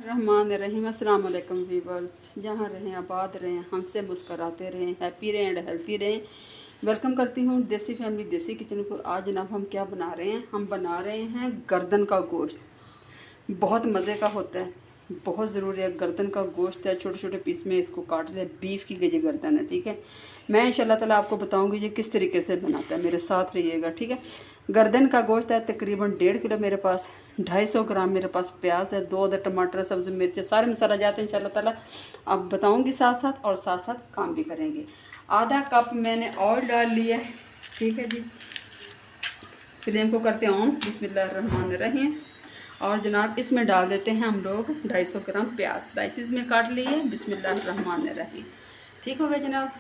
बिस्मिल्लाहिर्रहमानिर्रहीम। अस्सलाम वालेकुम व्यूवर्स, जहाँ रहें आबाद रहें, हंसते मुस्कराते रहें, हैप्पी रहें एंड हेल्थी रहें। वेलकम करती हूँ देसी फैमिली देसी किचन को। आज जनाब हम क्या बना रहे हैं? हम बना रहे हैं गर्दन का गोश्त। बहुत मज़े का होता है, बहुत ज़रूरी है। गर्दन का गोश्त है, छोटे छोटे पीस में इसको काट लिया। बीफ की ये गर्दन है, ठीक है। मैं इंशाल्लाह ताला आपको बताऊंगी ये किस तरीके से बनाता है, मेरे साथ रहिएगा, ठीक है। गर्दन का गोश्त है तकरीबन 1.5 किलो मेरे पास। 250 ग्राम मेरे पास प्याज है, 2 अदर टमाटर, सब्ज़ी मिर्च, सारे मसाला जाते हैं इंशाल्लाह ताला। अब बताऊंगी साथ साथ, और साथ साथ काम भी करेंगे। आधा कप मैंने ऑयल डाल लिया है, ठीक है जी। फ्लेम को करते हैं ऑन। बिस्मिल्लाहिर्रहमानिर्रहीम। और जनाब इसमें डाल देते हैं हम लोग 250 ग्राम प्याज, स्लाइसिस में काट लिए। बिस्मिल्लाहिर्रहमानिर्रहीम। ठीक हो गया जनाब।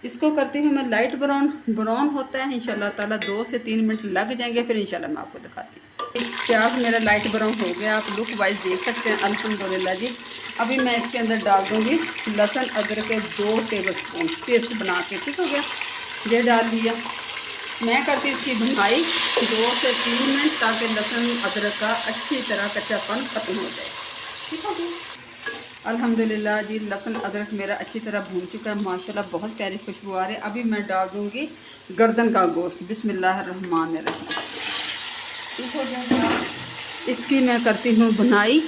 इसको करती हूँ मैं लाइट ब्राउन होता है इंशाल्लाह ताला। 2 से 3 मिनट लग जाएंगे, फिर इंशाल्लाह मैं आपको दिखाती हूँ। प्याज मेरा लाइट ब्राउन हो गया, आप लुक वाइज देख सकते हैं। अल्हम्दुलिल्लाह जी। अभी मैं इसके अंदर डाल दूँगी लहसुन अदरक के 2 टेबल स्पून पेस्ट बना के, ठीक हो गया। ये डाल दिया। मैं करती इसकी भुनाई 2 से 3 मिनट, ताकि लहसुन अदरक का अच्छी तरह कच्चापन ख़त्म हो जाए, ठीक हो गया। अल्हम्दुलिल्लाह जी, लहसुन अदरक मेरा अच्छी तरह भून चुका है माशाल्लाह, बहुत प्यारी खुशबू आ रही है। अभी मैं डाल दूँगी गर्दन का गोश्त। बिस्मिल्लाहिर्रहमानिर्रहीम। ठीक हो गया। इसकी मैं करती हूँ भुनाई।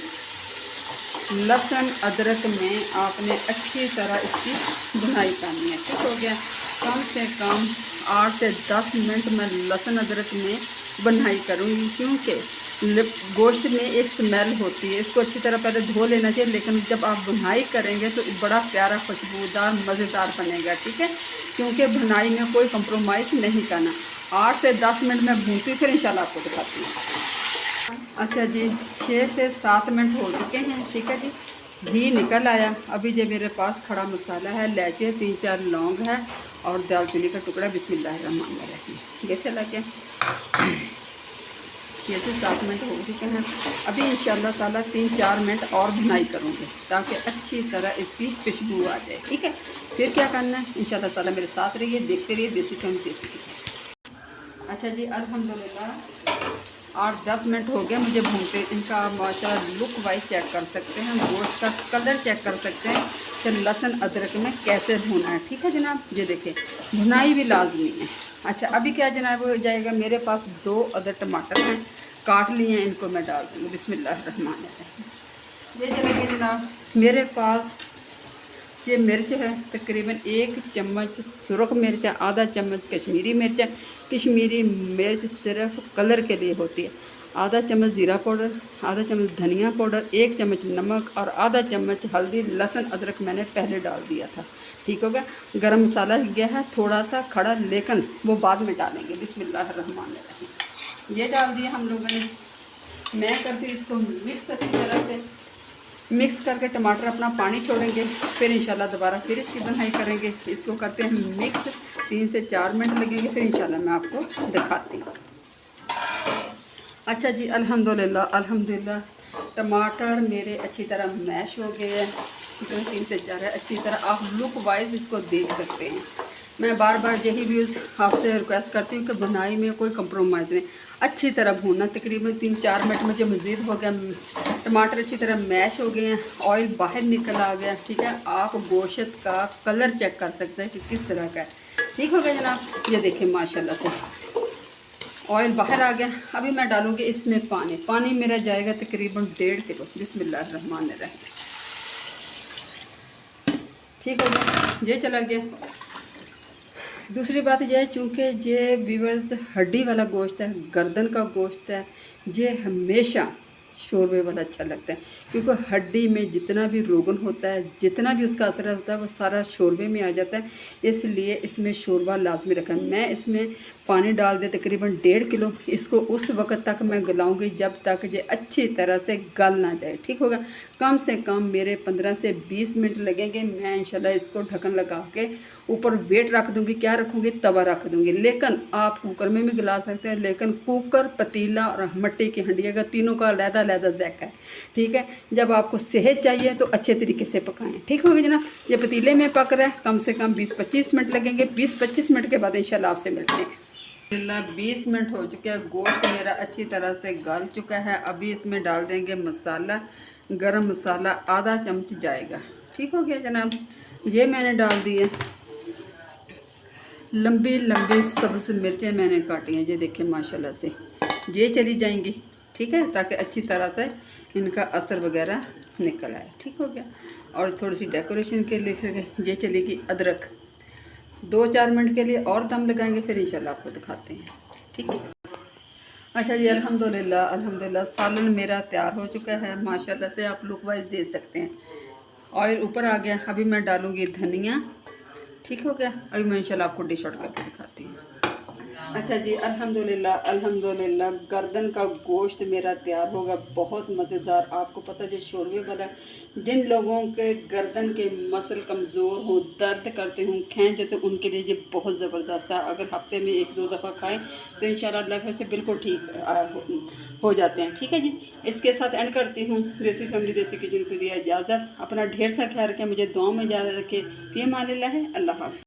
लहसुन अदरक में आपने अच्छी तरह इसकी भुनाई करनी है, ठीक हो गया। कम से कम 8 से 10 मिनट मैं लहसुन अदरक में भुनाई करूँगी, क्योंकि गोश्त में एक स्मेल होती है। इसको अच्छी तरह पहले धो लेना चाहिए, लेकिन जब आप भुनाई करेंगे तो बड़ा प्यारा खुशबूदार मज़ेदार बनेगा, ठीक है। क्योंकि भुनाई में कोई कंप्रोमाइज़ नहीं करना। 8 से 10 मिनट में भूनती, फिर इंशाल्लाह आपको दिखाती हूँ। अच्छा जी, 6 से 7 मिनट हो चुके हैं, ठीक है जी। घी निकल आया। अभी जो मेरे पास खड़ा मसाला है, इलायची, 3-4 लौंग है और दालचीनी का टुकड़ा। बिस्मिल्लाहिर्रहमानिर्रहीम। ये चला गया। 6 से 7 मिनट हो चुके हैं। अभी इंशाल्लाह ताला 3-4 मिनट और भुनाई करूँगी, ताकि अच्छी तरह इसकी खुशबू आ जाए, ठीक है। फिर क्या करना है इंशाल्लाह ताला, मेरे साथ रहिए, देखते रहिए देसी फैमिली देसी किचन। अच्छा जी, अल्हम्दुलिल्लाह 8-10 मिनट हो गया मुझे भूनते। इनका माशाल्लाह लुक वाइज चेक कर सकते हैं, गोश्त का कलर चेक कर सकते हैं कि लहसुन अदरक में कैसे भुना है, ठीक है जनाब। ये देखें, भुनाई भी लाजमी है। अच्छा, अभी क्या जनाब हो जाएगा, मेरे पास 2 अदर टमाटर हैं, काट लिए हैं, इनको मैं डाल दूँगी। बिस्मिल्लाहिर्रहमानिर्रहीम। ये चलेंगे जनाब। मेरे पास ये मिर्च है तकरीबन 1 चम्मच सुरख मिर्च है, आधा चम्मच कश्मीरी मिर्च है। कश्मीरी मिर्च सिर्फ कलर के लिए होती है। आधा चम्मच ज़ीरा पाउडर, आधा चम्मच धनिया पाउडर, 1 चम्मच नमक और आधा चम्मच हल्दी। लहसुन अदरक मैंने पहले डाल दिया था, ठीक हो गया। गरम मसाला गया है थोड़ा सा खड़ा, लेकिन वो बाद में डालेंगे। बिस्मिल्लाहिर्रहमानिर्रहीम। ये डाल दिया हम लोगों ने। मैं करती इसको मिक्स अच्छी तरह से। मिक्स करके टमाटर अपना पानी छोड़ेंगे, फिर इंशाल्लाह दोबारा फिर इसकी बनाई करेंगे। इसको करते हैं मिक्स, 3 से 4 मिनट लगेंगे, फिर इंशाल्लाह मैं आपको दिखाती हूँ। अच्छा जी, अल्हम्दुलिल्लाह टमाटर मेरे अच्छी तरह मैश हो गए हैं। 3 से 4 है, अच्छी तरह आप लुक वाइज इसको देख सकते हैं। मैं बार बार यही व्यूज़ आपसे रिक्वेस्ट करती हूँ कि बुनाई में कोई कंप्रोमाइज़ नहीं, अच्छी तरह भूनना। तकरीबन 3-4 मिनट मुझे मज़ीद हो गया। टमाटर अच्छी तरह मैश हो गए हैं, ऑयल बाहर निकल आ गया, ठीक है। आप गोश्त का कलर चेक कर सकते हैं कि किस तरह का है, ठीक हो गया जनाब। ये देखें माशाल्लाह से ऑयल बाहर आ गया। अभी मैं डालूँगी इसमें पानी मेरा जाएगा तकरीबन 1.5 किलो। बिस्मिल्लाहिर्रहमानिर्रहीम। ठीक हो गया, ये चला गया। दूसरी बात यह है, चूँकि ये व्यूअर्स हड्डी वाला गोश्त है, गर्दन का गोश्त है, ये हमेशा शोरबे वाला अच्छा लगता है। क्योंकि हड्डी में जितना भी रोगन होता है, जितना भी उसका असर होता है, वो सारा शोरबे में आ जाता है। इसलिए इसमें शोरबा लाजमी रखा है। मैं इसमें पानी डाल दे तकरीबन 1.5 किलो। इसको उस वक्त तक मैं गलाऊंगी जब तक ये अच्छी तरह से गल ना जाए, ठीक होगा। कम से कम मेरे 15 से 20 मिनट लगेंगे। मैं इंशाल्लाह इसको ढक्कन लगा के ऊपर वेट रख दूँगी। क्या रखूँगी? तवा रख दूँगी। लेकिन आप कुकर में भी गला सकते हैं, लेकिन कुकर, पतीला और मिट्टी की हंडिया का तीनों का अलग-अलग ज़ायका है, ठीक है। जब आपको सेहत चाहिए तो अच्छे तरीके से पकाएं, ठीक हो गया जनाब। ये पतीले में पक रहा है, कम से कम 20-25 मिनट लगेंगे। 20-25 मिनट के बाद इंशाल्लाह आपसे मिलते हैं। 20 मिनट हो चुके हैं, गोश्त मेरा अच्छी तरह से गल चुका है। अभी इसमें डाल देंगे मसाला। गरम मसाला आधा चम्मच जाएगा। ठीक हो गया जनाब। ये मैंने डाल दिए। लंबी लंबी सब्ज़ मिर्चें मैंने काटी हैं, ये देखें माशाल्लाह से, ये चली जाएंगी। ठीक है, ताकि अच्छी तरह से इनका असर वगैरह निकल आए। ठीक हो गया। और थोड़ी सी डेकोरेशन के लिए फिर ये चलेगी अदरक। 2-4 मिनट के लिए और दम लगाएंगे, फिर इंशाल्लाह आपको दिखाते हैं। ठीक है। अच्छा जी, अल्हम्दुलिल्लाह अल्हम्दुलिल्लाह सालन मेरा तैयार हो चुका है माशाल्लाह से, आप लुक वाइज देख सकते हैं। ऑयल ऊपर आ गया। अभी मैं डालूँगी धनिया। ठीक हो गया। अभी मैं इंशाल्लाह आपको डिश आउट करके दिखाती हूँ। अच्छा जी, अल्हम्दुलिल्लाह अल्हम्दुलिल्लाह गर्दन का गोश्त मेरा तैयार होगा, बहुत मज़ेदार। आपको पता है शोरबे वाला, जिन लोगों के गर्दन के मसल कमज़ोर हो, दर्द करते हों, खींच जाते, उनके लिए ये बहुत ज़बरदस्त है। अगर हफ्ते में 1-2 दफ़ा खाएं तो इंशाल्लाह अल्लाह से बिल्कुल ठीक हो जाते हैं। ठीक है जी। इसके साथ एंड करती हूँ। देसी फैमिली देसी किचन को दिया इजाज़त। अपना ढेर सा ख्याल रखें, मुझे दुआ में इजाज़त रखें। फ़ी अमान अल्लाह है। अल्लाह हाफ़िज़।